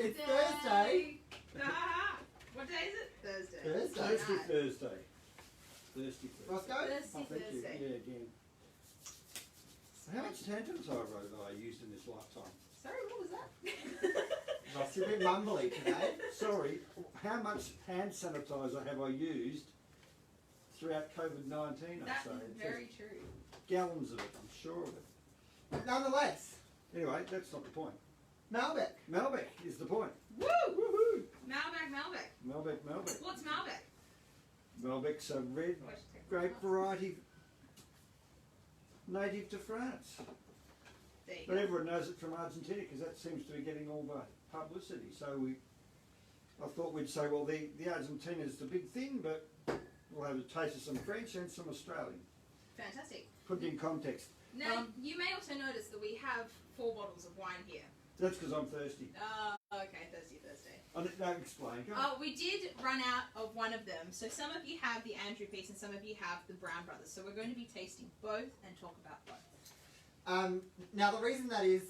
It's Thursday. What day is it? Thursday. Thursday. Thirsty. Roscoe? Thirsty Thursday. Yeah, again. How much hand sanitizer have I used in this lifetime? Sorry, what was that? Ross, you're a bit mumbly today. Sorry, how much hand sanitizer have I used throughout COVID-19? That's very true. Gallons of it, I'm sure of it. But nonetheless, Anyway, that's not the point. Malbec. Malbec is the point. Woo! Woohoo! Malbec. Malbec. What's Malbec? Malbec's a red grape variety native to France. There you But go. everyone knows it from Argentina because that seems to be getting all the publicity. So I thought we'd say, well, the Argentina is the big thing, but we'll have a taste of some French and some Australian. Fantastic. Put it in context. Now, you may also notice that we have 4 bottles of wine here. That's because I'm thirsty. Okay, Thirsty Thursday. No, explain. Go on. We did run out of one of them. So some of you have the Andrew piece and some of you have the Brown Brothers. So we're going to be tasting both and talk about both. Now the reason that is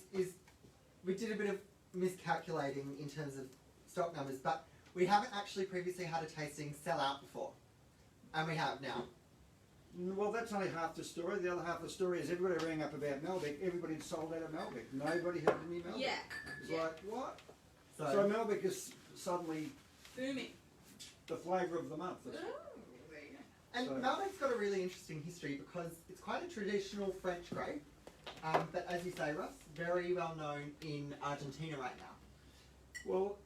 we did a bit of miscalculating in terms of stock numbers, but we haven't actually previously had a tasting sell out before. And we have now. Well, that's only half the story. The other half of the story is everybody rang up about Malbec. Everybody sold out of Malbec. Nobody had any Malbec. Yeah. It's Yeah. like, what? So Malbec is suddenly Booming. the flavour of the month. Ooh, there you go. And So- Malbec's got a really interesting history because it's quite a traditional French grape, but as you say, Russ, very well known in Argentina right now. Well,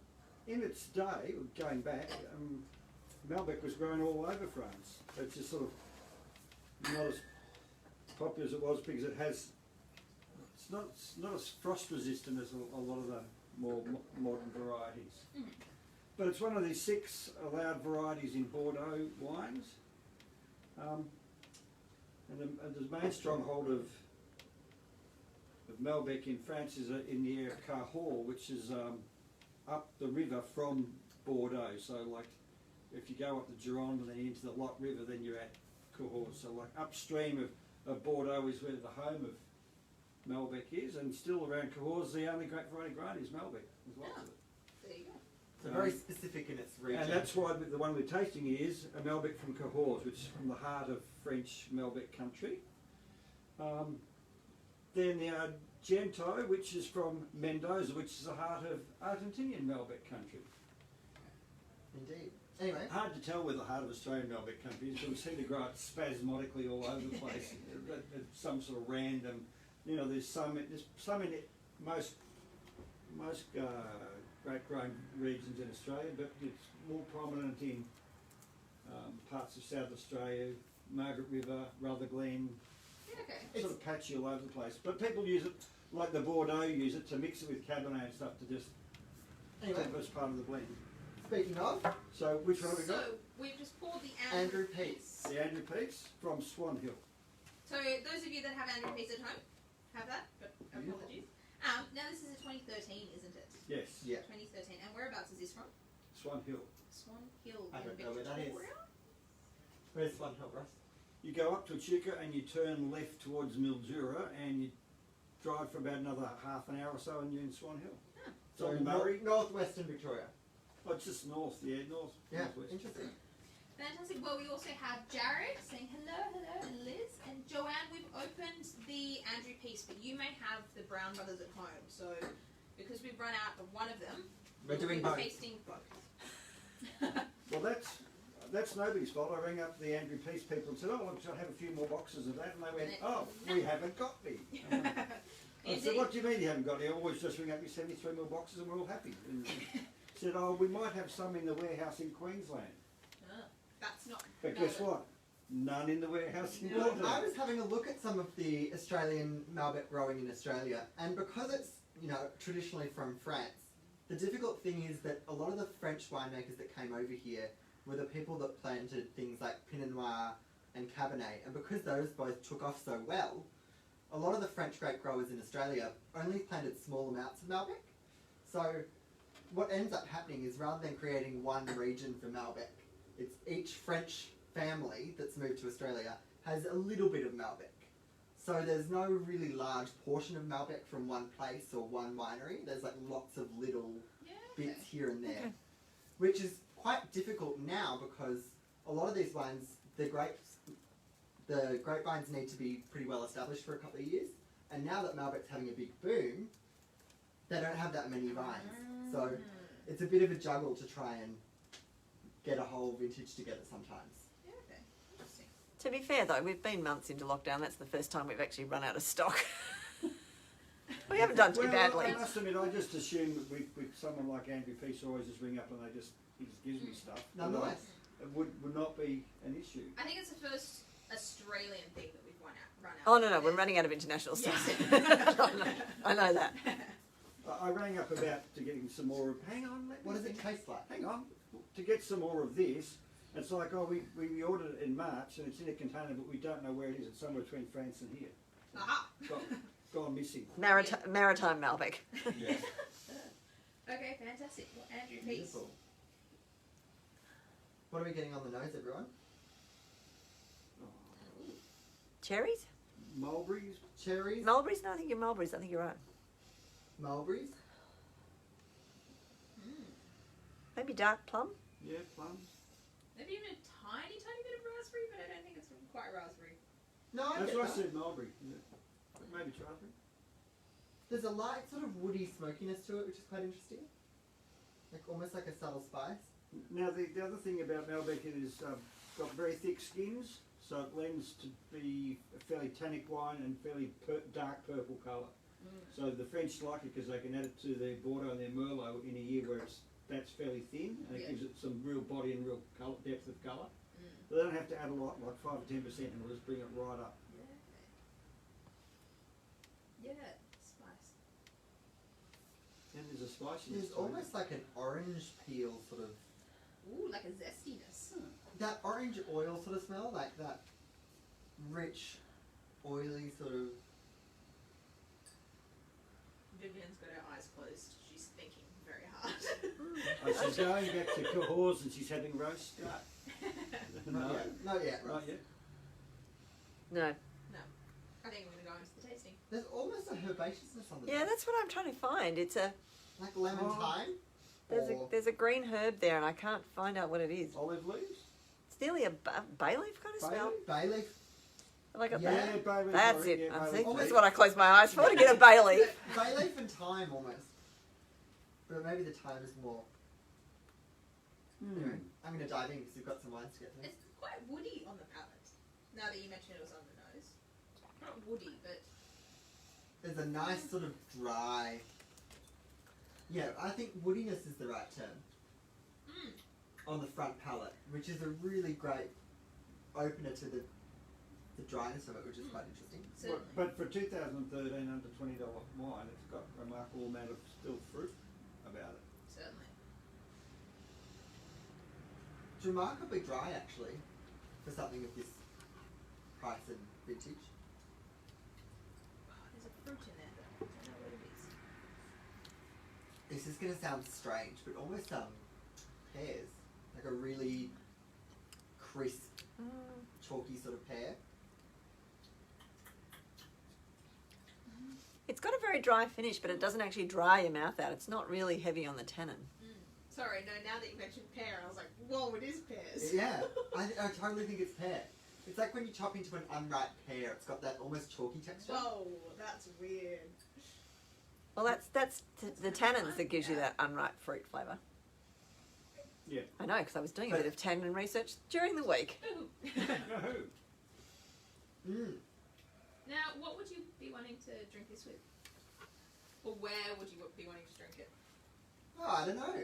in its day, going back, Malbec was grown all over France. It's just sort of not as popular as it was because it's not as frost resistant as a lot of the more modern varieties. Mm. But it's one of these 6 allowed varieties in Bordeaux wines. And the main stronghold of Malbec in France is in the area of Cahors, which is up the river from Bordeaux. So like if you go up the Gironde and then into the Lot River, then you're at Cahors. So like upstream of Bordeaux is where the home of Malbec is, and still around Cahors the only grape variety grown is Malbec. There's lots of it. There you go. So very specific in its region. And that's why the one we're tasting is a Malbec from Cahors, which is from the heart of French Malbec country. Then the Argento, which is from Mendoza, which is the heart of Argentinian Malbec country. Indeed. Anyway. Hard to tell where the heart of Australian Malbec country is, because we seem to grow it spasmodically all over the place. Some sort of random, there's some in it, most grape growing regions in Australia, but it's more prominent in parts of South Australia, Margaret River, Rutherglen, Okay. sort of patchy all over the place. But people use it, like the Bordeaux use it to mix it with Cabernet and stuff to just Anyway, take it as part of the blend. speaking of, So which one have we got? So we've just poured the Andrew Andrew Peace. The Andrew Peace from Swan Hill. So those of you that have Andrew Peace at home, have that, but apologies. Now this is a 2013, isn't it? Yes. Yeah. 2013. And whereabouts is this from? Swan Hill. Swan Hill I in don't know where that Victoria. is. Where's Swan Hill, Russ? You go up to Echuca and you turn left towards Mildura and you drive for about another half an hour or so and you're in Swan Hill. Huh. It's on the Murray. Northwestern Victoria. Oh, it's just north, Yeah, northwest. interesting. Fantastic. Well, we also have Jared saying hello, and Liz. And Joanne, we've opened the Andrew Peace, but you may have the Brown Brothers at home. So, because we've run out of one of them, We're doing we'll both. be tasting both. Well, that's nobody's fault. I rang up the Andrew Peace people and said, oh, look, I have a few more boxes of that. And they went, oh, we haven't got any. I said, what do you mean you haven't got any? I always just ring up, you send me 3 more boxes and we're all happy. And said, oh, we might have some in the warehouse in Queensland. That's not. But guess what? None in the warehouse in No. Well, Queensland. I was having a look at some of the Australian Malbec growing in Australia, and because it's traditionally from France, the difficult thing is that a lot of the French winemakers that came over here were the people that planted things like Pinot Noir and Cabernet, and because those both took off so well, a lot of the French grape growers in Australia only planted small amounts of Malbec. So what ends up happening is rather than creating one region for Malbec, it's each French family that's moved to Australia has a little bit of Malbec. So there's no really large portion of Malbec from one place or one winery. There's like lots of little bits here and there, Okay. which is quite difficult now because a lot of these wines, the grapevines need to be pretty well established for a couple of years, and now that Malbec's having a big boom, they don't have that many vines, so it's a bit of a juggle to try and get a whole vintage together sometimes. Yeah, okay. Interesting. To be fair though, we've been months into lockdown. That's the first time we've actually run out of stock. We haven't done too badly. I must admit, I just assume that with someone like Andrew Peace always just ring up and he just gives me stuff. Nonetheless. It would not be an issue. I think it's the first Australian thing that we've run out. Oh no, we're running out of international stuff. Yes. I know that. I rang up about to getting some more of, hang on, What does it taste like? hang on, to get some more of this. It's like, oh, we ordered it in March and it's in a container, but we don't know where it is. It's somewhere between France and here. Aha. Gone missing. Maritime Malbec. Yeah. Okay, fantastic. Well, Andrew Peace. Beautiful. What are we getting on the nose, everyone? Cherries? Mulberries. Cherries, Mulberries? No, I think you're mulberries. I think you're right. mulberries. Maybe dark plum? Yeah, plums. Maybe even a tiny bit of raspberry, but I don't think it's quite raspberry. No, I That's get why I that. said mulberry. Yeah. Maybe raspberry. There's a light sort of woody smokiness to it, which is quite interesting. Like almost like a subtle spice. Now the other thing about Malbec is got very thick skins, so it lends to be a fairly tannic wine and fairly dark purple colour. So the French like it because they can add it to their Bordeaux and their Merlot in a year where that's fairly thin and it gives it some real body and real colour, depth of colour. But they don't have to add a lot, like 5 or 10%, and it'll just bring it right up. Yeah, spice. And there's a spiciness. There's to it. almost like an orange peel sort of. Ooh, like a zestiness. That orange oil sort of smell, like that rich, oily sort of. Vivian's got her eyes closed. She's thinking very hard. Oh, she's going back to Cahors and she's having roast. Not yet. Not yet, Not Ross. yet. No. I think we're going to go into the tasting. There's almost a herbaceousness on the Yeah, nose. that's what I'm trying to find. It's a Like lemon thyme. Or there's a green herb there, and I can't find out what it is. Olive leaves? It's nearly a bay leaf kind of Bay smell. leaf? bay leaf. Like a Yeah. bay. Bay leaf. That's sorry, it. yeah, I bay think leaf. that's what I close my eyes for to get a bay leaf. Bay leaf and thyme almost. But maybe the thyme is more. Anyway, I'm going to dive in because we've got some wines to get through. It's quite woody on the palate. Now that you mentioned it was on the nose. Not woody, but There's a nice sort of dry. Yeah, I think woodiness is the right term. On the front palate, which is a really great opener to the dryness of it, which is quite interesting. certainly. But for 2013 under $20 wine, it's got a remarkable amount of still fruit about it. Certainly. It's remarkably dry actually, for something of this price and vintage. Oh, there's a fruit in there, but I don't know what it is. This is going to sound strange, but almost pears. Like a really crisp, chalky sort of pear. It's got a very dry finish, but it doesn't actually dry your mouth out. It's not really heavy on the tannin. Sorry, no, now that you mentioned pear, I was like, whoa, it is pears. Yeah, I totally think it's pear. It's like when you chop into an unripe pear, it's got that almost chalky texture. Whoa, that's weird. Well, that's the tannins that gives you that unripe fruit flavour. Yeah. I know, because I was doing a bit of tannin research during the week. Ooh. Yahoo! Now, what would you be wanting to drink this with? Or where would you be wanting to drink it? Oh, I don't know.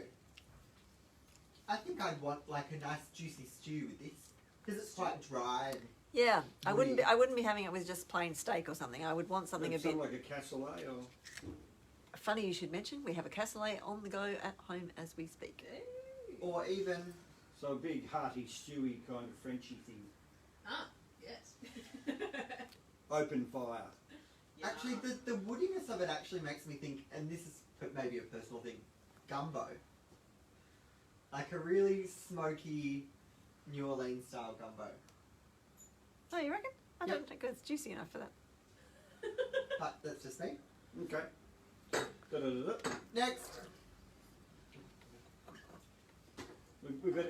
I think I'd want like a nice juicy stew with this because it's quite dry. And Yeah, I wouldn't Woody. be. I wouldn't be having it with just plain steak or something. I would want something a bit. Something like a cassoulet or... Funny you should mention. We have a cassoulet on the go at home as we speak. or even So a big, hearty, stewy kind of Frenchy thing. Ah, yes. Open fire. actually the woodiness of it actually makes me think, and this is maybe a personal thing, gumbo. Like a really smoky New Orleans style gumbo. Oh, you reckon? I Yep. don't think it's juicy enough for that. But that's just me. Okay. Da-da-da-da. Next. we've got.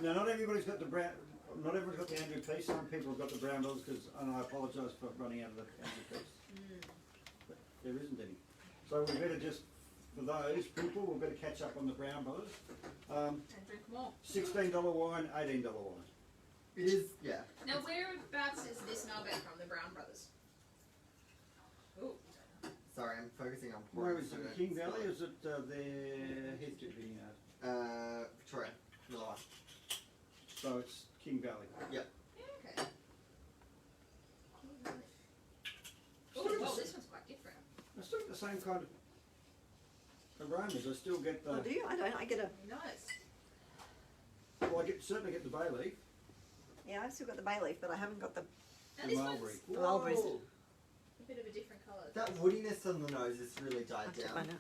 Now, not everybody's got the brown. Not everyone's got the Andrew piece. Some people have got the brown brothers and I apologise for running out of the Andrew piece. But there isn't any. So we better just, for those people, we better catch up on the brown brothers. And drink more. $16 wine, $18 wine. It is, yeah. Now, whereabouts is this Malbec from, the Brown Brothers? Ooh. Sorry, I'm focusing on Where pouring. is it? King Valley? Or is it their head vineyard? Victoria. Lower. So it's King Valley. Yep. Yeah, okay. Oh, well, this one's quite different. I still get the same kind of aromas. I still get the. Oh, do you? I don't. I get a. Nice. Well, certainly get the bay leaf. Yeah, I've still got the bay leaf, but I haven't got the. Now, The this mulberry. one's The mulberries. Whoa. a bit of a different colour. That woodiness on the nose is really I'll died have to down. find out.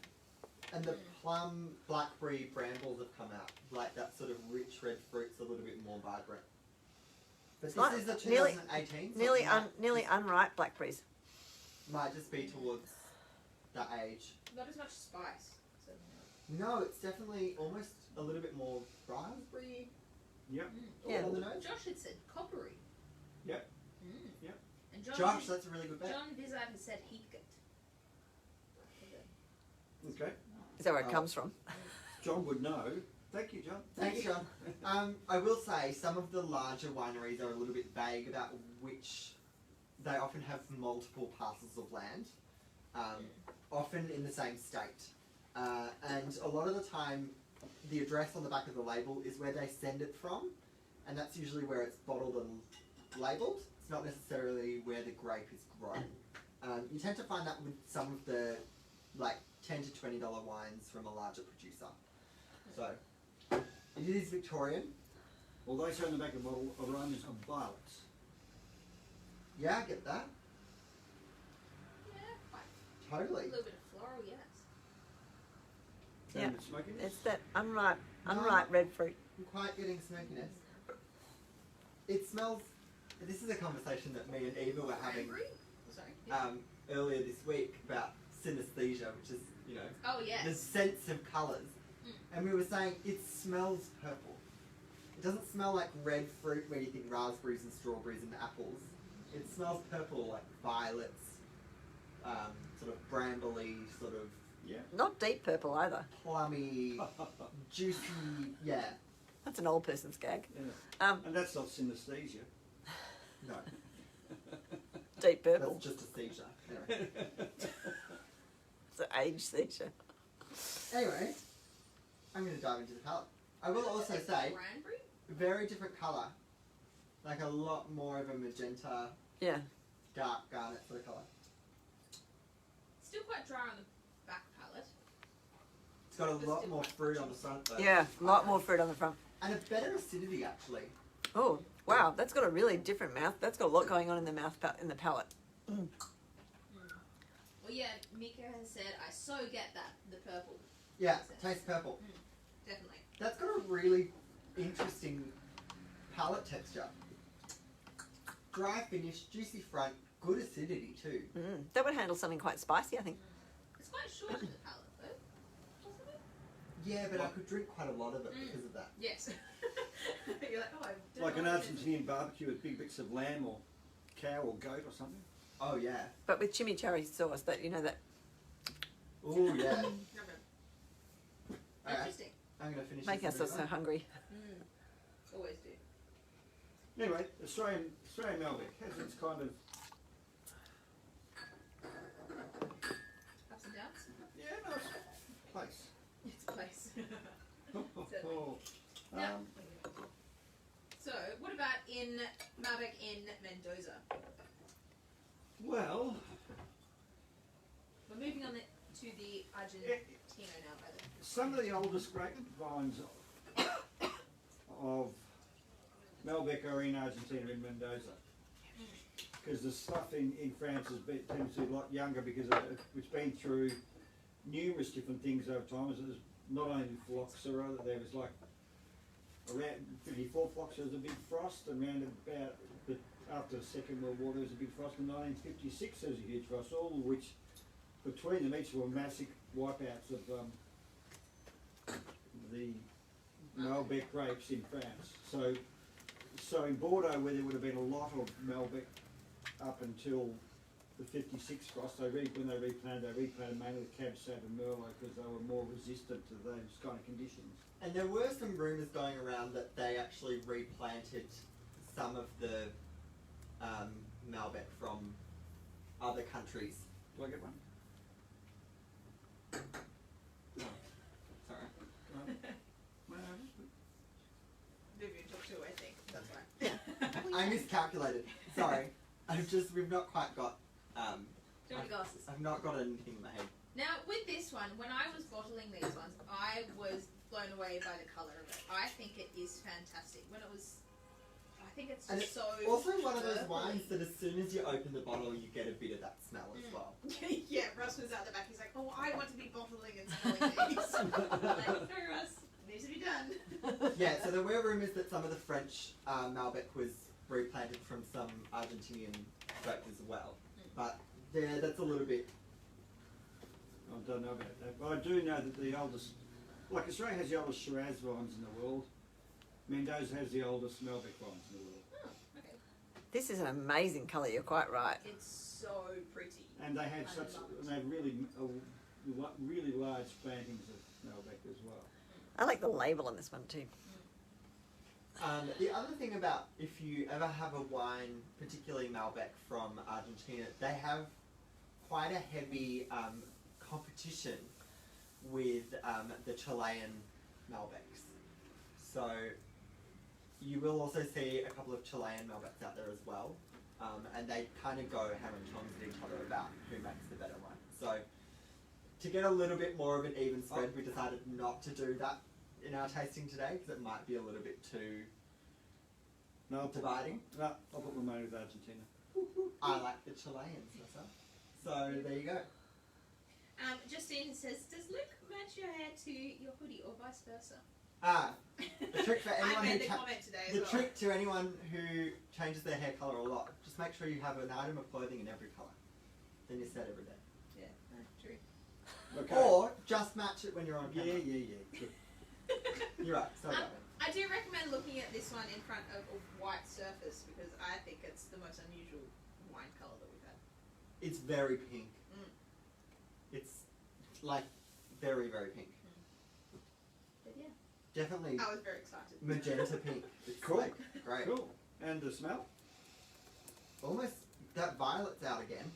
And the plum blackberry brambles have come out. Like that sort of rich red fruit's a little bit more vibrant. But It's like this is a nearly- 2018. So Nearly, it might, nearly unripe blackberries. might just be towards that age. Not as much spice. So, No, it's definitely almost a little bit more raspberry. Yep. Yeah. On the nose. Josh had said coppery. Yep. Mm. Yep. And John, Josh, that's a really good bet. John Vizard has said Heathcote. Okay. Is that where it Oh. comes from? John would know. Thank you, John. Thanks, John. I will say some of the larger wineries are a little bit vague about which. They often have multiple parcels of land, often in the same state, and a lot of the time, the address on the back of the label is where they send it from, and that's usually where it's bottled and labelled. It's not necessarily where the grape is grown. You tend to find that with some of the like $10 to $20 wines from a larger producer. So it is Victorian. Well, they say on the back of the bottle, aromas of violets. Yeah, I get that. Yeah, quite. A Totally. little bit of floral, yes. Yeah. And it's smokiness. It's that unripe No. red fruit. I'm quite getting smokiness. It smells. This is a conversation that me and Eva were having Cranberry? Sorry. earlier this week about synesthesia, which is, you know, Oh, the yes. sense of colours. Mm. And we were saying it smells purple. It doesn't smell like red fruit where you think raspberries and strawberries and apples. It smells purple, like violets, sort of brambly, sort of Yeah. Not deep purple either. plummy, juicy. Yeah. That's an old person's gag. Yeah. And that's not synesthesia. No, Deep purple. that's just a seizure. Anyway. It's an age seizure. Anyway, I'm going to dive into the palette. I will also say, Cranberry? very different colour. Like a lot more of a magenta, Yeah. dark garnet sort of colour. Still quite dry on the back palette. It's got a lot more fruit on the front though. Yeah. A lot more fruit on the front. And a better acidity actually. Oh, wow. That's got a really different mouth. That's got a lot going on in the mouth, in the palate. Well, yeah, Mika has said, I so get that, the purple. Yeah, tastes purple. Definitely. That's got a really interesting palate texture. Dry finish, juicy front, good acidity too. That would handle something quite spicy, I think. It's quite short in the palette, though. Wasn't it? Yeah, but I could drink quite a lot of it because of that. Yes. You're like, oh, I don't Like an know. Argentinian barbecue with big bits of lamb or cow or goat or something. Oh yeah. But with chimichurri sauce, that you know that. Oh yeah. Okay. Alright, Interesting. I'm gonna finish Make this us so hungry. Always do. Anyway, Australian Malbec has its kind of Ups and downs. nice place. It's a place. Oh. Now, so, what about in Malbec in Mendoza? Well, We're moving on to the Argentino now, by the way. some of the oldest grapevines of Malbec are in Argentina, in Mendoza. Because the stuff in France tends to be a lot younger because it's been through numerous different things over time. There's not only phylloxera, there was like around 54 phylloxera was a big frost, and around about after the Second World War there was a big frost. In 1956 there was a huge frost, all of which between them each were massive wipeouts of the Malbec grapes in France. So in Bordeaux, where there would have been a lot of Malbec up until the 56 frost, when they replanted mainly with Cab Sauv and Merlot because they were more resistant to those kind of conditions. And there were some rumours going around that they actually replanted some of the Malbec from other countries. Do I get one? Sorry. Vivian took two, I think. That's right. I miscalculated. Sorry. We've not quite got, Don't have glasses. I've not got anything in my head. Now, with this one, when I was bottling these ones, I was blown away by the colour of it. I think it is fantastic. I think it's And just it's so also one of those purpley. wines that as soon as you open the bottle, you get a bit of that smell as well. Yeah, Russ was out the back. He's like, "Oh, I want to be bottling and smelling these." I'm like, "No, Russ, it needs to be done." Yeah, so there were rumours that some of the French Malbec was replanted from some Argentinian grapes as well. But yeah, that's a little bit. I don't know about that, but I do know that the oldest, like Australia has the oldest Shiraz vines in the world. Mendoza has the oldest Malbec vines in the world. Oh, okay. This is an amazing colour, you're quite right. It's so pretty. And they had I love it. they had really large plantings of Malbec as well. I like the label on this one too. The other thing about if you ever have a wine, particularly Malbec from Argentina, they have quite a heavy competition with the Chilean Malbecs. So you will also see a couple of Chilean Malbecs out there as well, and they kind of go hammer and tongs at each other about who makes the better one. So to get a little bit more of an even spread, we decided not to do that in our tasting today because it might be a little bit too dividing. No, I'll put my money with Argentina. I like the Chileans myself. So there you go. Justine says, "Does Luke match your hair to your hoodie, or vice versa?" The trick for anyone I made who the comment today as the well. trick to anyone who changes their hair colour a lot, just make sure you have an item of clothing in every colour. Then you're set every day. Yeah, no, true. Okay. Or just match it when you're on yeah. camera. True. You're right. Sorry about that. I do recommend looking at this one in front of a white surface because I think it's the most unusual wine colour that we've had. It's very pink. It's like very, very pink. But yeah, Definitely I was very excited. magenta pink. It's Cool. like great. Cool. And the smell? Almost that violet's out again.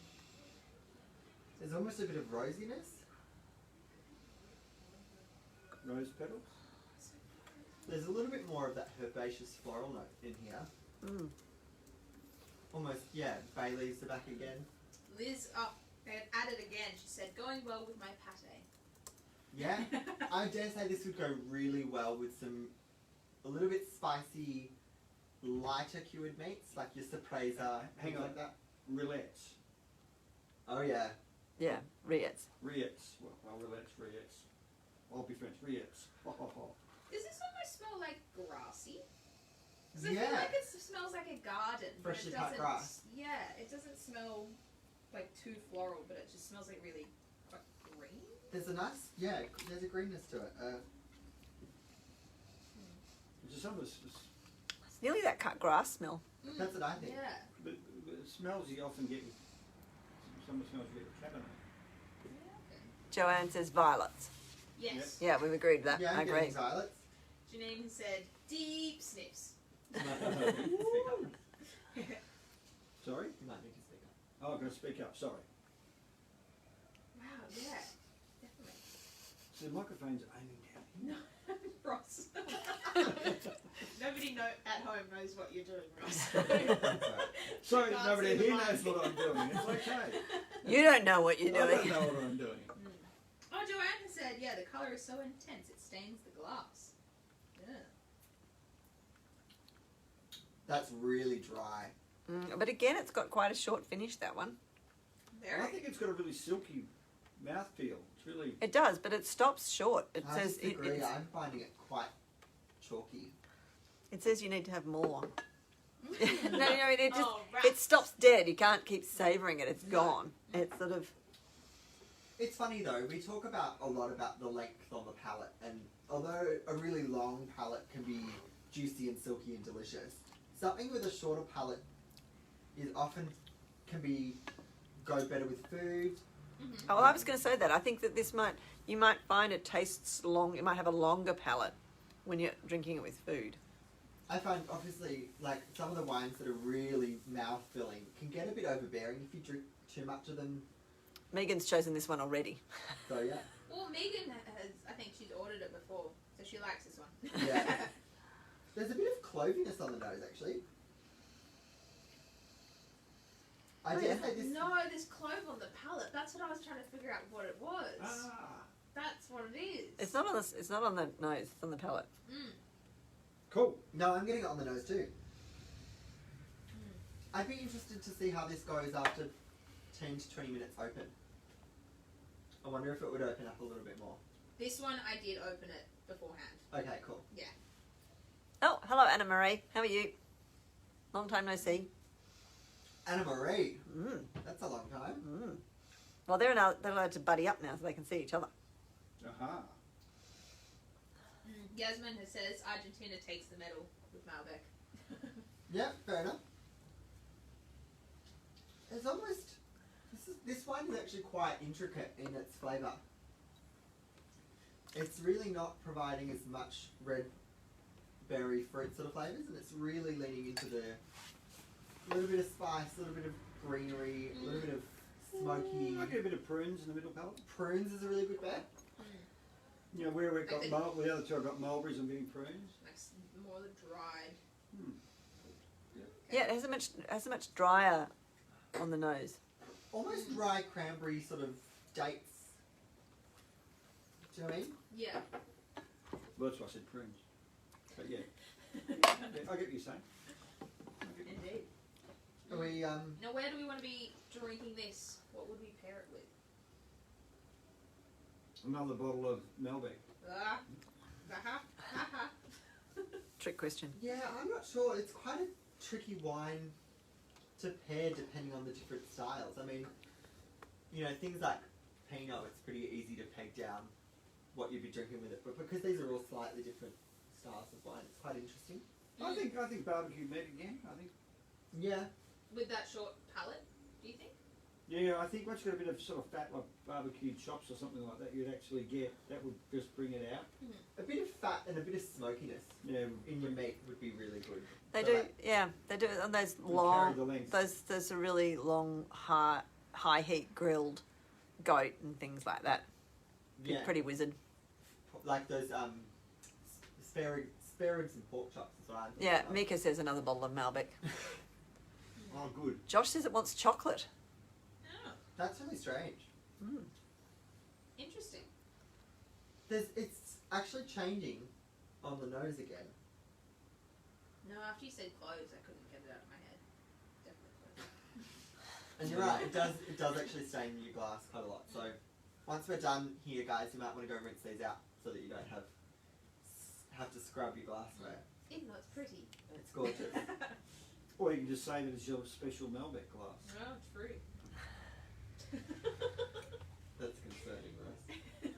There's almost a bit of rosiness. Rose petals? There's a little bit more of that herbaceous floral note in here. Mm. Almost, yeah, bay leaves are back again. Liz, they had added again. She said, "Going well with my pate." Yeah, I dare say this would go really well with a little bit spicy, lighter cured meats, like your surpresa, Hang things on. like that. Rillettes. Oh yeah. Yeah, Rillettes. Rillettes. Well, rillettes. I'll be French. Rillettes. Does this almost smell like grassy? Because I Yeah. feel like it smells like a garden. but Freshly it cut doesn't- grass. Yeah, it doesn't smell like too floral, but it just smells like really quite green. There's there's a greenness to it. Just some of It's nearly that cut grass smell. That's what I think. Yeah. the smells you often get with some of the smells you get with Cabernet. Yeah, okay. Joanne says violets. Yes. Yeah, we've agreed with that. Yeah, I I'm agree. getting violets. Janine has said deep sniffs. You might need to speak up. Sorry? You might need to speak up. Oh, I'm going to speak up. Sorry. Wow, yeah, definitely. So the microphone's aiming down. No, Ross. Nobody at home knows what you're doing, Ross. Sorry, Can't nobody see the here mic. knows what I'm doing. It's okay. You don't know what you're I don't doing. know what I'm doing. Oh, Joanne has said, yeah, the colour is so intense it stains the glass. Yeah. That's really dry. But again, it's got quite a short finish, that one. I think it's got a really silky mouthfeel. It's really. It does, but it stops short. It I says disagree. I'm finding it quite chalky. it says you need to have more. No, it just Oh, rats. it stops dead. You can't keep savouring it. It's gone. It's sort of It's funny though, we talk about a lot about the length on the palate, and although a really long palate can be juicy and silky and delicious, something with a shorter palate is often go better with food. Oh, well, I was going to say that. I think that you might find it tastes long. It might have a longer palate when you're drinking it with food. I find obviously like some of the wines that are really mouth filling can get a bit overbearing if you drink too much of them. Megan's chosen this one already. So yeah. Well, Megan has, I think she's ordered it before, so she likes this one. Yeah. There's a bit of cloviness on the nose actually. I dare say this. No, there's clove on the palate. That's what I was trying to figure out what it was. That's what it is. It's not on the. It's not on the nose. It's on the palate. Cool. No, I'm getting it on the nose too. I'd be interested to see how this goes after 10 to 20 minutes open. I wonder if it would open up a little bit more. This one, I did open it beforehand. Okay, cool. Yeah. Oh, hello, Anna Marie. How are you? Long time no see. Anna Marie. Mm. That's a long time. Mm. Well, they're allowed to buddy up now, so they can see each other. Aha. Yasmin says Argentina takes the medal with Malbec. Yeah, fair enough. It's almost this wine is actually quite intricate in its flavour. It's really not providing as much red berry fruit sort of flavours, and it's really leaning into the little bit of spice, a little bit of greenery, a little bit of smoky. I get a bit of prunes in the middle palate. Prunes is a really good bet. You know, where we've got the other two, I've got mulberries and getting prunes. Like more the dried. Yeah, it has a much drier on the nose. Almost dry cranberry sort of dates. Do you know what I mean? Yeah. Well, that's why I said prunes. But yeah. I get what you're saying. Indeed. Are we, Now, where do we want to be drinking this? What would we pair it with? Another bottle of Malbec. Trick question. yeah, I'm not sure. It's quite a tricky wine to pair depending on the different styles. I mean, you know, things like Pinot, it's pretty easy to peg down what you'd be drinking with it. But because these are all slightly different styles of wine, it's quite interesting. I think barbecue meat again. I think. Yeah. With that short palate, do you think? Yeah, I think once you've got a bit of sort of fat like barbecued chops or something like that, you'd actually get that would just bring it out. A bit of fat and a bit of smokiness Yeah. in your meat would be really good. They So do, like- yeah. They do it on those carry long, the length. those are really long, high heat grilled goat and things like that. yeah. Pretty wizard. Like those spare ribs and pork chops as well. Yeah, Mika says another bottle of Malbec. Oh, good. Josh says it wants chocolate. Oh, That's really strange. Mm. interesting. It's actually changing on the nose again. No, after you said cloves, I couldn't get it out of my head. Definitely cloves. And you're right, it does actually stain your glass quite a lot. So once we're done here, guys, you might want to go rinse these out so that you don't have to scrub your glassware. Even though it's pretty. It's gorgeous. Or you can just say that it's your special Malbec glass. Oh, true. That's concerning, Russ.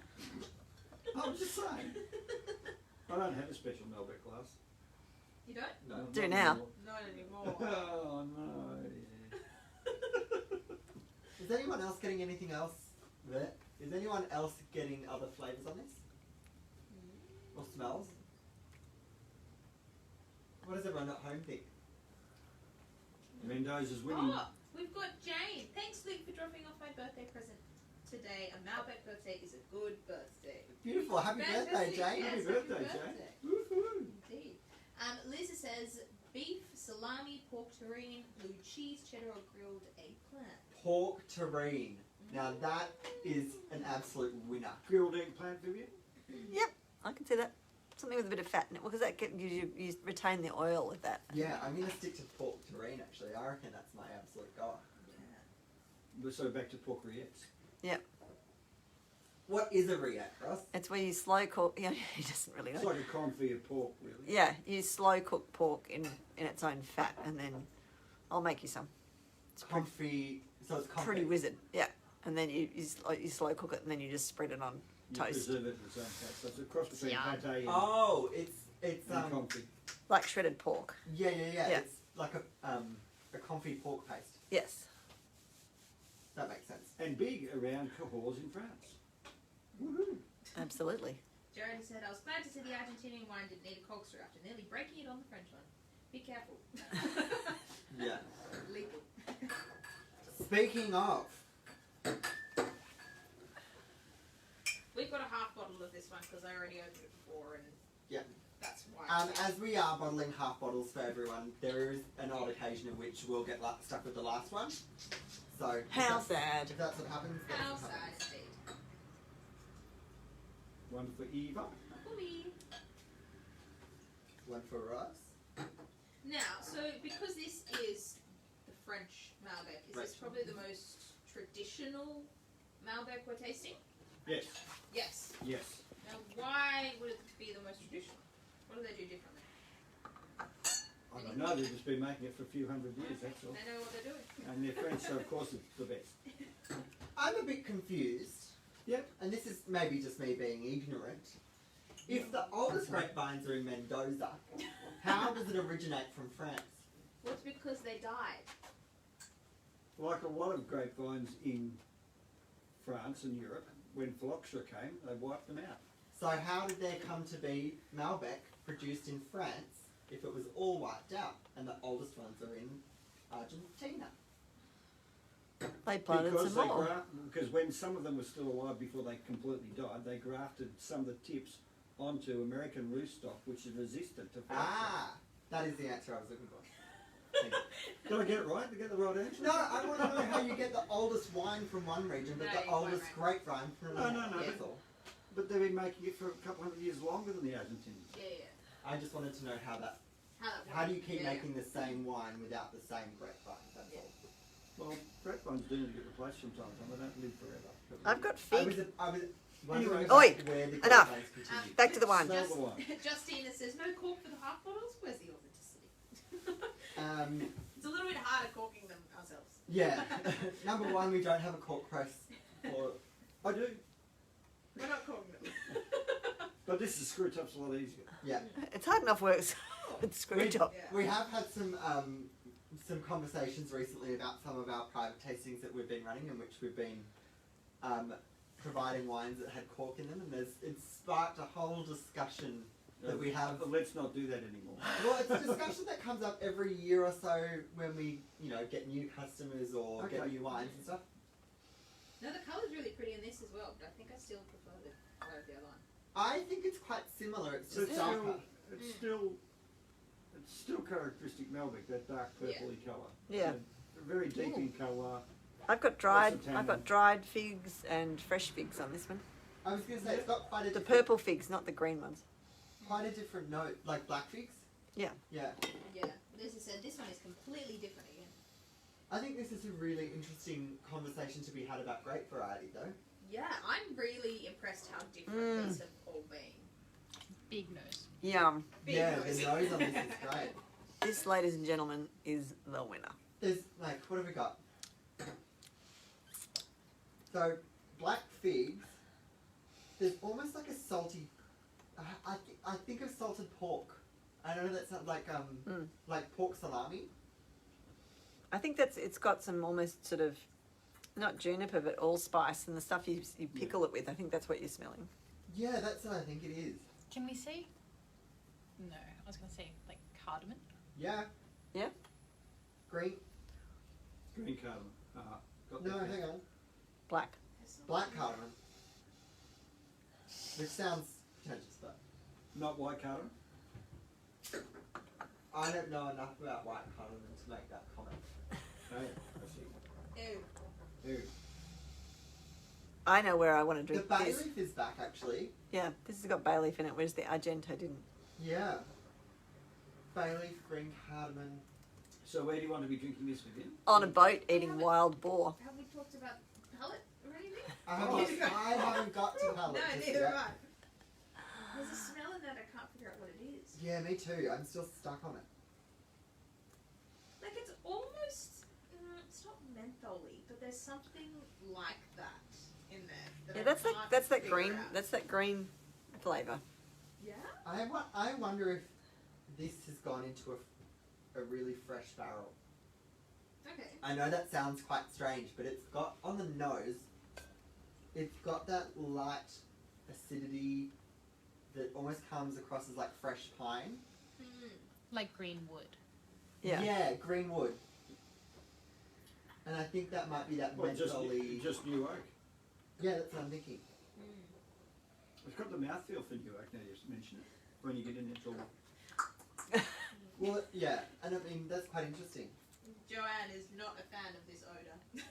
I was just saying. I don't have a special Malbec glass. You don't? No. Do Not now. anymore. Not anymore. Oh no. Yeah. Is anyone else getting anything else there? Is anyone else getting other flavours on this? Or smells? What does everyone at home think? Mendoza's winning. Oh, we've got Jane. Thanks, Luke, for dropping off my birthday present today. A Malbec birthday is a good birthday. Beautiful. Happy birthday, Fantastic. Jane. Yes, Happy birthday, Jane. Woohoo. Indeed. Lisa says beef, salami, pork terrine, blue cheese, cheddar, or grilled eggplant. Pork terrine. Now that is an absolute winner. Grilled eggplant, Vivian? Yep, I can see that. Something with a bit of fat in it, because that you retain the oil with that. Yeah, I'm going to stick to pork terrine actually. I reckon that's my absolute goal. So back to pork rillettes. Yep, What is a rillette, Ross? it's where you slow cook. Yeah, he doesn't really It's know. like a confit of pork, really. Yeah, you slow cook pork in its own fat, and then I'll make you some. It's Comfy. So it's comfy. pretty wizard. Yeah. and then you slow cook it, and then you just spread it on You toast, preserve it its own taste. So it's a cross between Yeah. pate and, Oh, it's and confit. like shredded pork. yeah. Yeah. It's like a confit pork paste. Yes. That makes sense. And big around Cahors in France. Woohoo! Absolutely. Jared said, I was glad to see the Argentinian wine didn't need a corkscrew after nearly breaking it on the French one. Be careful. Yeah. Legal. Speaking of, We've got a half bottle of this one because I already opened it before, and Yeah. that's why. as we are bottling half bottles for everyone, there is an odd occasion in which we'll get stuck with the last one. So if How that's- sad. If that's what happens, that's How what sad happens. indeed. One for Eva. For me. One for us. Now, so because this is the French Malbec, is this probably the most traditional Malbec we're tasting? Yes. Yes. Yes. Now, why would it be the most traditional? What do they do differently? I don't know. They've just been making it for a few hundred years. That's all. They know what they're doing. And they're French, so of course it's the best. I'm a bit confused. Yep. And this is maybe just me being ignorant. If the oldest grapevines are in Mendoza, how does it originate from France? Well, it's because they died. Like a lot of grapevines in France and Europe, when phylloxera came, they wiped them out. So how did there come to be Malbec produced in France if it was all wiped out and the oldest ones are in Argentina? They planted Because some more. because when some of them were still alive before they completely died, they grafted some of the tips onto American rootstock, which is resistant to phylloxera. Ah, that is the answer I was looking for. Thank you. Did I get it right? Did I get the right answer? No, I want to know how you get the oldest wine from one region, but No, the you're quite oldest grapevine from No, another. no, no. That's all. But they've been making it for a couple hundred years longer than the Argentinians. Yeah. I just wanted to know how that. How that How do you works. keep Yeah. making the same wine without the same grapevine? That's all. Well, grapevines do need to get replaced from time to time. They don't live forever. I've got I was fig. wondering Anyway. about Oi, where the enough. grapevines continue. Back to the wine. Smell the wine. Justina says, no cork for the half bottles? Where's the authenticity? It's a little bit harder corking them ourselves. Yeah. Number one, we don't have a cork press. For, I do. We're not corking them. But this is screw top's a lot easier. yeah. It's hard enough work with screw top. Yeah. We have had some conversations recently about some of our private tastings that we've been running, in which we've been providing wines that had cork in them, and it's sparked a whole discussion that we have. But let's not do that anymore. Well, it's a discussion that comes up every year or so when we, get new customers or get Okay. new wines and stuff. No, the colour's really pretty in this as well, but I think I still prefer the colour of the other one. I think it's quite similar. It's So just darker. it's still characteristic Malbec, that dark purpley colour. Yeah. Very deep in colour. I've got Lots of tannin. dried figs and fresh figs on this one. I was going to say it's got quite a The different, purple figs, not the green ones. quite a different note, like black figs. Yeah. Yeah. Yeah, as I said, this one is completely different again. I think this is a really interesting conversation to be had about grape variety, though. Yeah, I'm really impressed how different these have all been. Big nose. Yum. Big yeah, nose. the nose on this is great. This, ladies and gentlemen, is the winner. There's what have we got? So, black figs. There's almost like a salty. I think of salted pork. I know that's not like pork salami. I think it's got some almost sort of, not juniper, but allspice and the stuff you pickle it with. I think that's what you're smelling. Yeah, that's what I think it is. Can we see? No, I was going to say like cardamom. Yeah. Yeah? Green. Green cardamom. Got No, that. hang on. Black. Black cardamom. Which sounds pretentious, but Not white cardamom. I don't know enough about white cardamom to make that comment. Oh, I see. Ew. Ew. I know where I want to The drink bay this. leaf is back, actually. Yeah, this has got bay leaf in it, whereas the Argento didn't. Yeah. Bay leaf, green cardamom. So where do you want to be drinking this within? On a boat eating wild boar. Have we talked about palate or anything? I haven't got to palate No, just neither yet. have I. There's a smell in that I can't figure out what it is. Yeah, me too. I'm still stuck on it. Like it's almost, it's it's not mentholy, but there's something like that in there. That Yeah, I that's can't that figure green. out. That's that green flavour. Yeah. I wonder if this has gone into a really fresh barrel. Okay. I know that sounds quite strange, but it's got on the nose. It's got that light acidity that almost comes across as like fresh pine. Mm. Like green wood. Yeah. Yeah, green wood. And I think that might be that Well, mentally. just new oak. Yeah, that's what I'm thinking. It's got the mouthfeel for new oak. Now you mention it. When you get in, it's all. Well, yeah, and I mean that's quite interesting. Joanne is not a fan of this odor.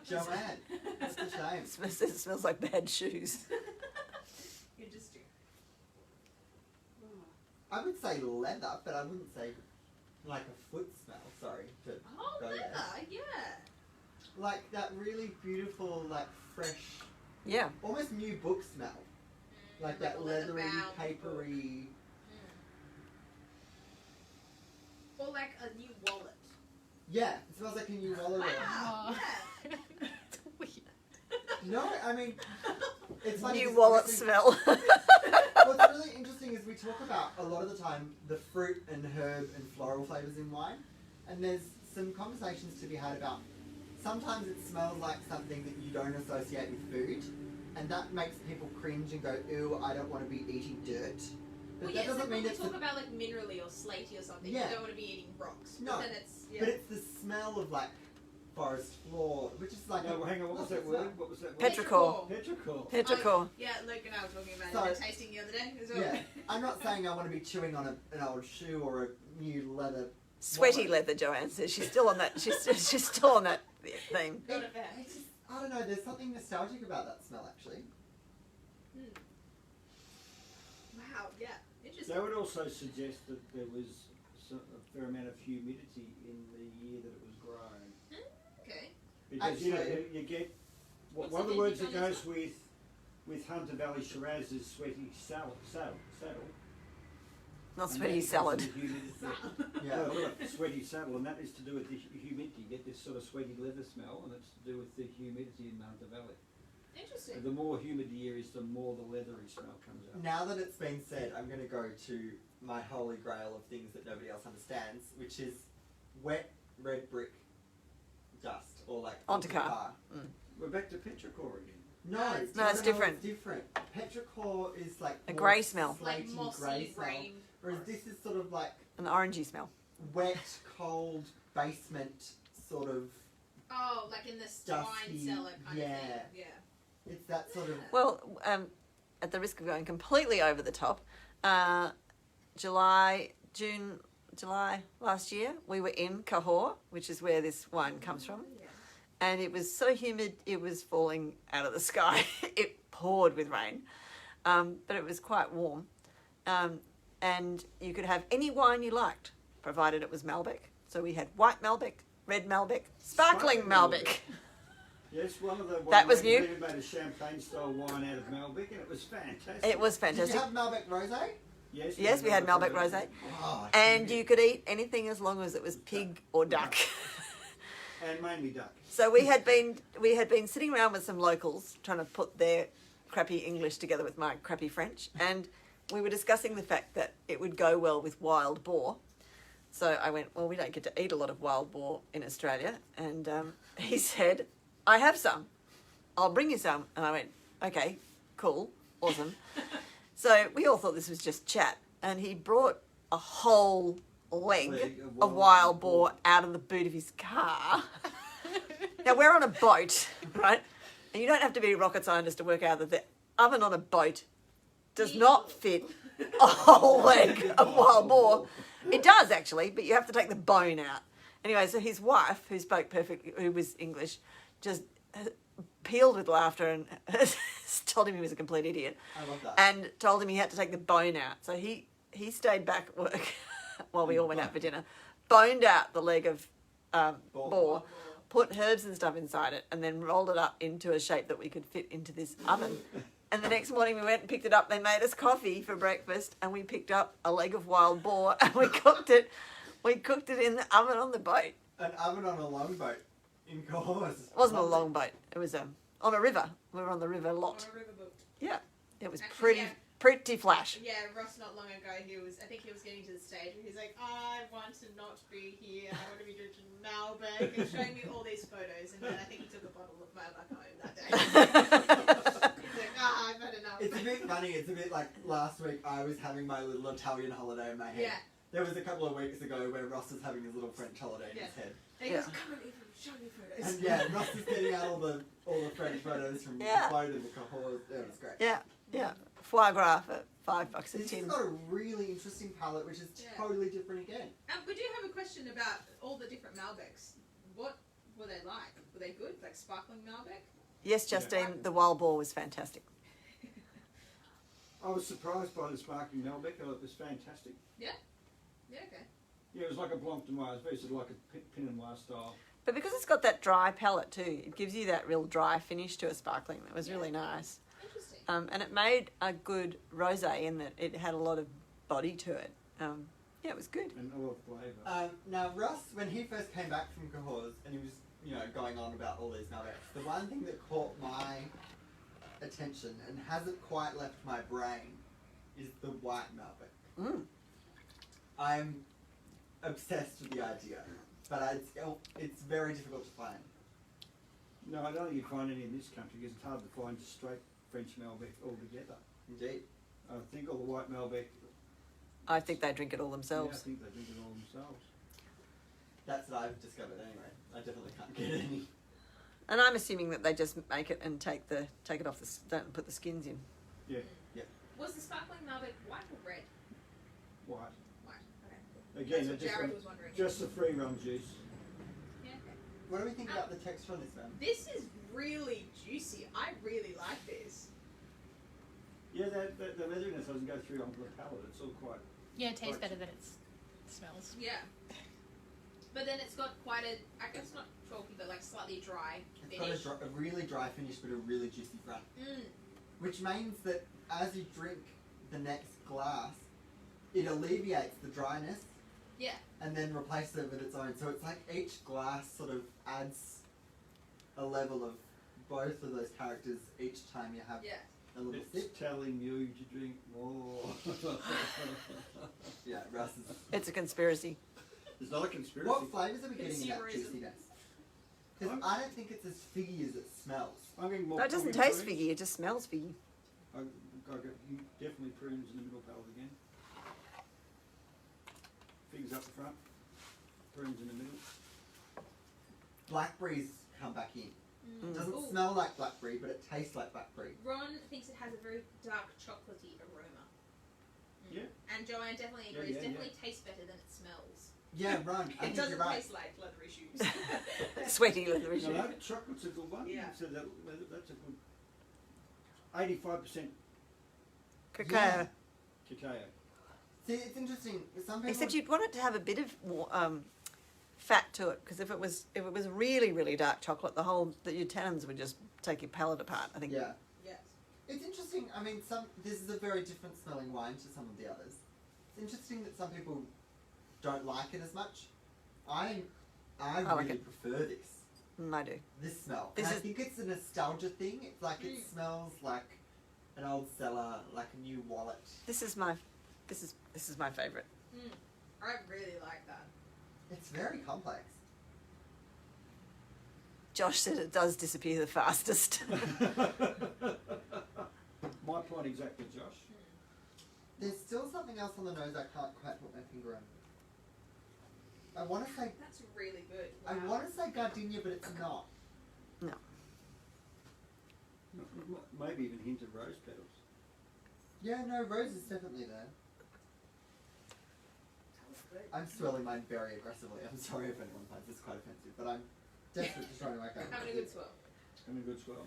Joanne, that's a shame. It smells like bad shoes. Interesting. I would say leather, but I wouldn't say like a foot smell. Sorry to Oh, go leather, there. yeah. Like that really beautiful, like fresh, Yeah. almost new book smell. Like that a leather leathery, bound papery. book. Or like a new wallet. Yeah, it smells like a new wallet. Wow. Oh. Yeah. It's weird. No, I mean, it's funny. New 'cause wallet obviously- smell. What's really interesting is we talk about a lot of the time the fruit and herb and floral flavours in wine, and there's some conversations to be had about sometimes it smells like something that you don't associate with food, and that makes people cringe and go, ew, I don't want to be eating dirt. But Well, that yeah, doesn't so when mean we it's talk the, about like minerally or slaty or something, Yeah. you don't want to be eating rocks. No, But then it's, yeah. but it's the smell of like forest floor, which is like No, hang on. What was that smell. word? What was that word? Petrichor. Petrichor. Petrichor. Yeah, Luke and I were talking about So- it in the tasting the other day as well. Yeah, I'm not saying I want to be chewing on an old shoe or a new leather. Sweaty wallet. leather, Joanne says. She's still on that. She's still on that theme. Not a fan. It's just, I don't know, there's something nostalgic about that smell actually. Wow, yeah. Interesting. That would also suggest that there was a fair amount of humidity in the year that it was grown. Okay. Because you know Actually- you get What's one of the the words that vintage on goes with Hunter Valley Shiraz is sweaty saddle. Not And sweaty that's salad. because of the humidity. Yeah. No, look, sweaty saddle, and that is to do with the humidity. You get this sort of sweaty leather smell, and it's to do with the humidity in the Hunter Valley. Interesting. The more humid the year is, the more the leathery smell comes out. Now that it's been said, I'm going to go to my holy grail of things that nobody else understands, which is wet red brick dust, or like Anticar. We're back to petrichor again. No, No, it's No, it's different. It's different. Petrichor is like A more grey smell. Like slaty mossy, grey smell, grain. whereas this is sort of like An orangey smell. wet, cold basement sort of. Oh, like in the Dusty, wine cellar kind yeah. of thing. Yeah. It's that sort of. Well, at the risk of going completely over the top, July last year, we were in Cahors, which is where this wine comes from. Yeah. And it was so humid, it was falling out of the sky. It poured with rain, but it was quite warm. And you could have any wine you liked, provided it was Malbec. So we had white Malbec, red Malbec, sparkling Malbec. Yes, one of the That was winemakers new. even made a champagne style wine out of Malbec, and it was fantastic. It was Did you fantastic. have Malbec Rosé? Yes, we had Malbec Rosé. Oh, And you could eat anything as long as it was pig or duck. And mainly duck. So we had been sitting around with some locals trying to put their crappy English together with my crappy French, and we were discussing the fact that it would go well with wild boar. So I went, well, we don't get to eat a lot of wild boar in Australia, and he said, I have some. I'll bring you some. And I went, okay, cool, awesome. So we all thought this was just chat, and he brought a whole leg of wild boar out of the boot of his car. Now we're on a boat, right? And you don't have to be a rocket scientist to work out that the oven on a boat does not fit a whole leg of wild boar. It does actually, but you have to take the bone out. Anyway, so his wife, who spoke perfectly, who was English, just peeled with laughter and told him he was a complete idiot, I love that. and told him he had to take the bone out. So he stayed back at work while we all went out for dinner, boned out the leg of boar, put herbs and stuff inside it, and then rolled it up into a shape that we could fit into this oven. And the next morning we went and picked it up. They made us coffee for breakfast, and we picked up a leg of wild boar and we cooked it. We cooked it in the oven on the boat. An oven on a longboat. in Cahors. It wasn't a Lovely. long boat. It was on a river. We were on the river a On lot. a riverboat. Yeah, it was Actually, yeah. pretty flash. Yeah, Ross not long ago, I think he was getting to the stage where he's like, I want to not be here, I want to be drinking Malbec, and showing me all these photos, and then I think he took a bottle of Malbec home that day. He's like, I've had enough. It's a bit funny. It's a bit like last week I was having my little Italian holiday in my head. Yeah. There was a couple of weeks ago where Ross was having his little French holiday in his head. And he Yeah. goes, come on, Ethan, show me photos. And yeah, Ross was getting out all the French photos from Yeah. the boat and the Cahors. It was great. Yeah. Foie gras for $5 a This has tin. got a really interesting palette, which is Yeah. totally different again. We do have a question about all the different Malbecs. What were they like? Were they good? Like sparkling Malbec? Yes, Justine, the wild boar was fantastic. I was surprised by the sparkling Malbec. I thought it was fantastic. Yeah, okay. Yeah, it was like a Blanc de Noir. It was very sort of like a Pinot Noir style. But because it's got that dry palate too, it gives you that real dry finish to a sparkling. That was really nice. Interesting. And it made a good rosé in that it had a lot of body to it. Yeah, it was good. And a lot of flavour. Now, Ross, when he first came back from Cahors and he was, going on about all these Malbecs, the one thing that caught my attention and hasn't quite left my brain is the white Malbec. Mm. I'm obsessed with the idea, but it's very difficult to find. No, I don't think you find any in this country because it's hard to find just straight French Malbec altogether. Indeed. I think all the white Malbec, I think they drink it all yeah, I themselves. think they drink it all themselves. That's what I've discovered anyway. I definitely can't get any. And I'm assuming that they just make it and take it off don't put the skins in. Yeah, Was the sparkling Malbec white or red? white. White. Okay. Again, That's they're what Jared was wondering. just the free run juice. Yeah, okay. What do we think about the texture on this one? This is really juicy. I really like this. Yeah, the leatheriness doesn't go through onto the palate. It's all quite. Yeah, it tastes Right. better than it smells. Yeah. But then it's got quite I guess not chalky, but like slightly dry finish. It's got a really dry finish, but a really juicy front. Which means that as you drink the next glass, it alleviates the dryness. Yeah. And then replaces it with its own. So it's like each glass sort of adds a level of both of those characters each time you have Yeah. a little It's sip. telling you to drink more. Yeah, Russ is... It's a conspiracy. It's not a conspiracy. What flavours are we getting in that Consumerism. juiciness? Because I don't think it's as figgy as it smells. I'm getting more. No, it doesn't I'm getting taste prunes. figgy. It just smells figgy. I got definitely prunes in the middle palate again. Figs up the front. Prunes in the middle. Blackberries come back in. Mm. It doesn't Ooh. smell like blackberry, but it tastes like blackberry. Ron thinks it has a very dark chocolatey aroma. Yeah. And Joanne definitely Yeah, agrees. yeah, definitely tastes better than it smells. Yeah, Ron, I It think doesn't you're right. taste like leathery shoes. Sweaty leathery No, shoe. that chocolate's a good one. Yeah. So that's a good 85% Cacao. Yeah. cacao. See, it's interesting. Some people... Except you'd want it to have a bit of fat to it, because if it was really really dark chocolate, your tannins would just take your palate apart. I think. Yeah. Yes. It's interesting. I mean, this is a very different smelling wine to some of the others. It's interesting that some people don't like it as much. I like really it. prefer this. I do. This smell. This And I is- think it's a nostalgia thing. It's like it smells like an old cellar, like a new wallet. This is my favourite. I really like that. It's very complex. Josh said it does disappear the fastest. My point exactly, Josh. There's still something else on the nose I can't quite put my finger on. I want to say That's really good. I Wow. want to say gardenia, but it's not. Maybe even hint of rose petals. Yeah, no, rose is definitely there. That was good. I'm swirling mine very aggressively. I'm sorry if anyone finds this quite offensive, but I'm desperate to try to work out. Having a good swirl. Having a good swirl.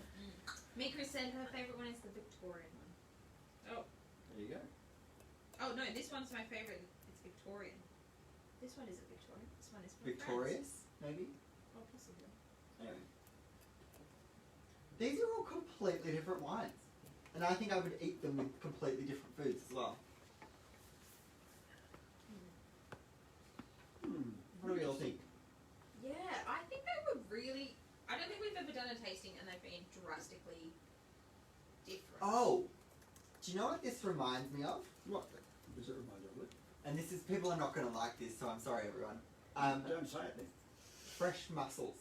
Mika said her favourite one is the Victorian one. Oh. There you go. Oh no, this one's my favourite. It's Victorian. This one isn't Victorian. This one is from France. Victorious, maybe? Oh, possibly. Anyway. These are all completely different wines. And I think I would eat them with completely different foods as well. What do we all think? Yeah, I think they were really this reminds me of? What does it remind you of? And this is, people are not going to like this, so I'm sorry everyone. Don't say it then. Fresh mussels.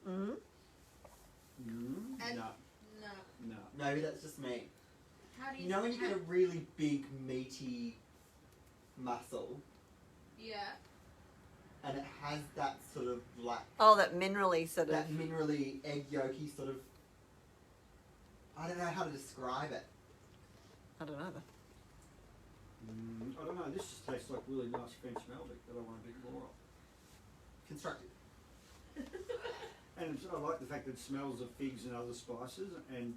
Mm. And- No, No. no. Maybe that's just me. How do you? You know when you get a really big meaty mussel Yeah. and it has that sort of like Oh, that minerally sort of. that minerally egg yolky sort of, I don't know how to describe it. I don't know. I don't know. This just tastes like really nice French Malbec that I want a bit more of. Constructive. And I like the fact that it smells of figs and other spices, and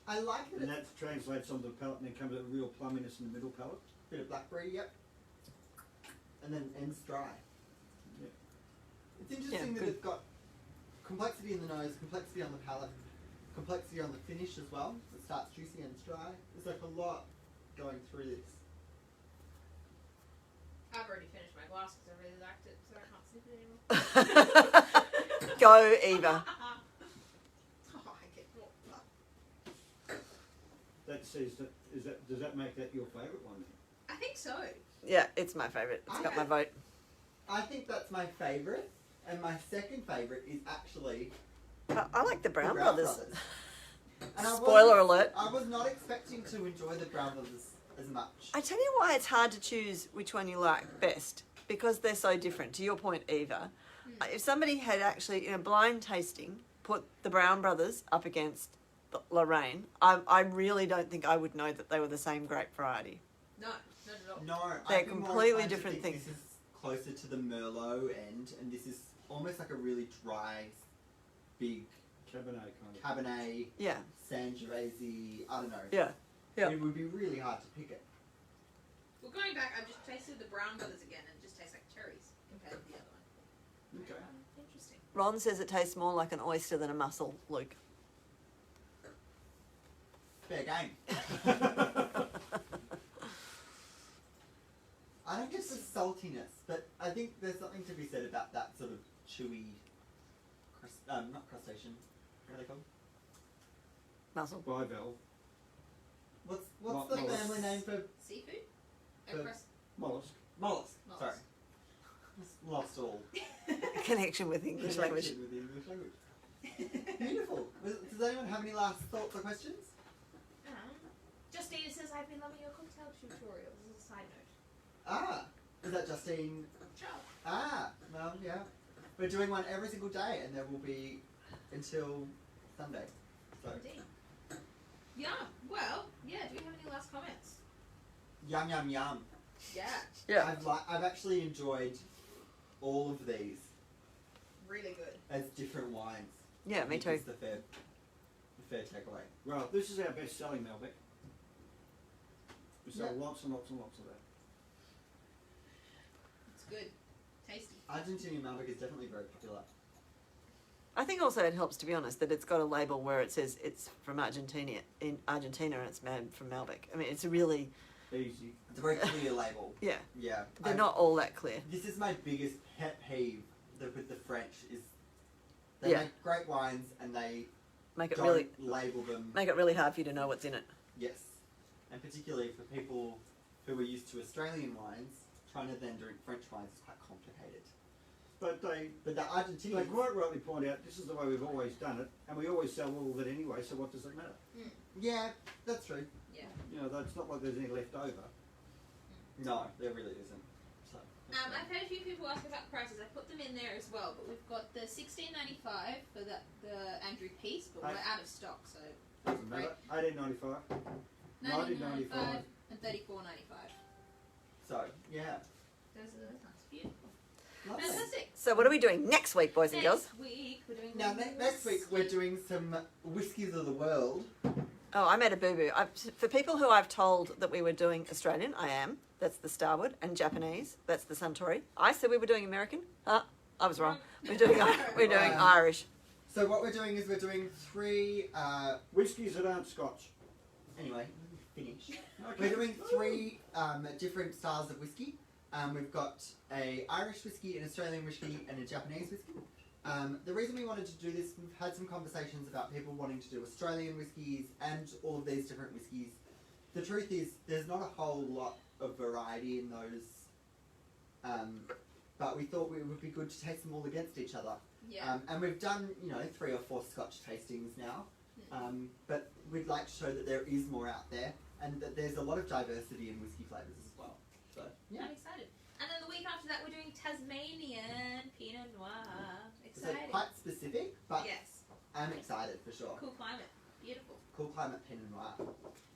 I like that. that translates onto the palate, and then comes a real plumminess in the middle palate. Bit of blackberry, yep. And then ends dry. Yeah. It's interesting Yeah, that good. it's got complexity in the nose, complexity on the palate, complexity on the finish as well. It starts juicy and dry. There's like a lot going through this. I've already finished my glass because I really liked it, so I can't sip it anymore. Go, Eva. Oh, I get more. That says that does that make that your favourite one then? I think so. Yeah, it's my favourite. It's got my vote. I think that's my favourite, and my second favourite is actually I like the the Brown Brothers. And I Spoiler wasn't- alert. I was not expecting to enjoy the Brown Brothers as much. I tell you why it's hard to choose which one you like best, because they're so different. To your point, Eva, if somebody had actually, in a blind tasting, put the Brown Brothers up against the Lorraine, I really don't think I would know that they were the same grape variety. No, not at all. No, They're I'd be more completely inclined to different think things. This is closer to the Merlot end, and this is almost like a really dry, big Cabernet kind of. Cabernet, Yeah, Sangiovese. I don't know. yeah. Yeah. It would be really hard to pick it. Well, going back, I've just tasted the Brown Brothers again, and it just tastes like cherries compared to the other one. Okay. Interesting. Ron says it tastes more like an oyster than a mussel, Luke. Fair game. I don't get the saltiness, but I think there's something to be said about that sort of chewy, not crustacean. What are they called? Mussel. Bivalve. What's Mo- the mollusk. family name for Seafood? The- Mollusk. mollusk? Mollusk. Sorry, just lost all Connection with English language. connection with the English language. Beautiful. Does anyone have any last thoughts or questions? Justine says, I've been loving your cocktail tutorials as a side note. Ah, is that Justine? Ciao. Ah, well, yeah. We're doing one every single day, and there will be until Sunday. So, Indeed. Yeah, well, yeah, do we have any last comments? yum yum yum. Yeah, Yeah. I've actually enjoyed all of these really good. as different wines. Yeah, I me think too. It's the fair takeaway. Well, this is our best-selling Malbec. We sell Yeah. lots and lots and lots of that. It's good. Tasty. Argentinian Malbec is definitely very popular. I think also it helps, to be honest, that it's got a label where it says it's from Argentina, and it's made from Malbec. I mean, it's really, Easy. It's a very clear label. yeah, Yeah. they're not all that clear. This is my biggest pet peeve with the French is they Yeah. make great wines and they Make it don't really, label them. make it really hard for you to know what's in it. Yes. And particularly for people who are used to Australian wines, trying to then drink French wines is quite complicated. But they But the Argentinians, quite rightly point out this is the way we've always done it, and we always sell all of it anyway. So what does it matter? yeah, that's true. Yeah. You know, it's not like there's any left over. No, there really isn't. So, I've had a few people ask about prices. I put them in there as well, but we've got the $16.95 for the Andrew piece, but we're out of stock, so Doesn't matter. $18.95. $19.95 and $34.95. so yeah. That's beautiful. Lovely. Fantastic. So what are we doing next week, boys and girls? Next week we're doing Now next week we're doing some whiskies of the world. Oh, I made a boo-boo. For people who I've told that we were doing Australian, I am. That's the Starwood. And Japanese, that's the Suntory. I said we were doing American. I was wrong. We're doing Irish. So what we're doing is we're doing 3. Whiskies that aren't Scotch. Anyway, finish. We're doing 3 different styles of whiskey. We've got a Irish whiskey, an Australian whiskey, and a Japanese whiskey. The reason we wanted to do this, we've had some conversations about people wanting to do Australian whiskies and all of these different whiskies. The truth is, there's not a whole lot of variety in those, but we thought it would be good to taste them all against each other. Yeah. And we've done, 3 or 4 Scotch tastings now, but we'd like to show that there is more out there and that there's a lot of diversity in whiskey flavours as well. So, yeah. I'm excited. And then the week after that, we're doing Tasmanian Pinot Noir. So Exciting. quite specific, but Yes. I'm excited for sure. Cool climate. Beautiful. Cool climate Pinot Noir.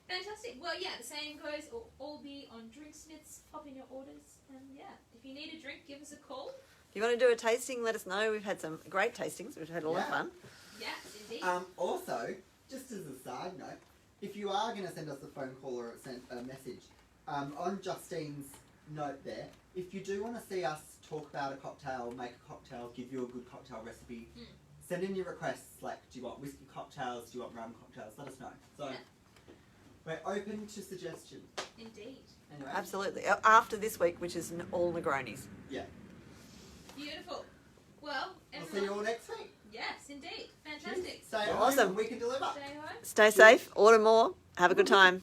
Fantastic. Well, yeah, the same goes. It'll all be on Drinksmiths. Pop in your orders. And yeah, if you need a drink, give us a call. If you want to do a tasting, let us know. We've had some great tastings. We've had a lot of Yeah. fun. Yes, indeed. Also, just as a side note, if you are going to send us a phone call or send a message, on Justine's note there, if you do want to see us talk about a cocktail, make a cocktail, give you a good cocktail recipe, send in your requests, like, do you want whiskey cocktails, do you want rum cocktails, let us know. So, Yeah. we're open to suggestions. Indeed. Anyway. Absolutely. After this week, which is all Negronis. Yeah. Beautiful. Well, I'll see you all next week. Yes, indeed. Fantastic. Stay Awesome. home, we can deliver. Stay home. Stay safe, order more, have a good time.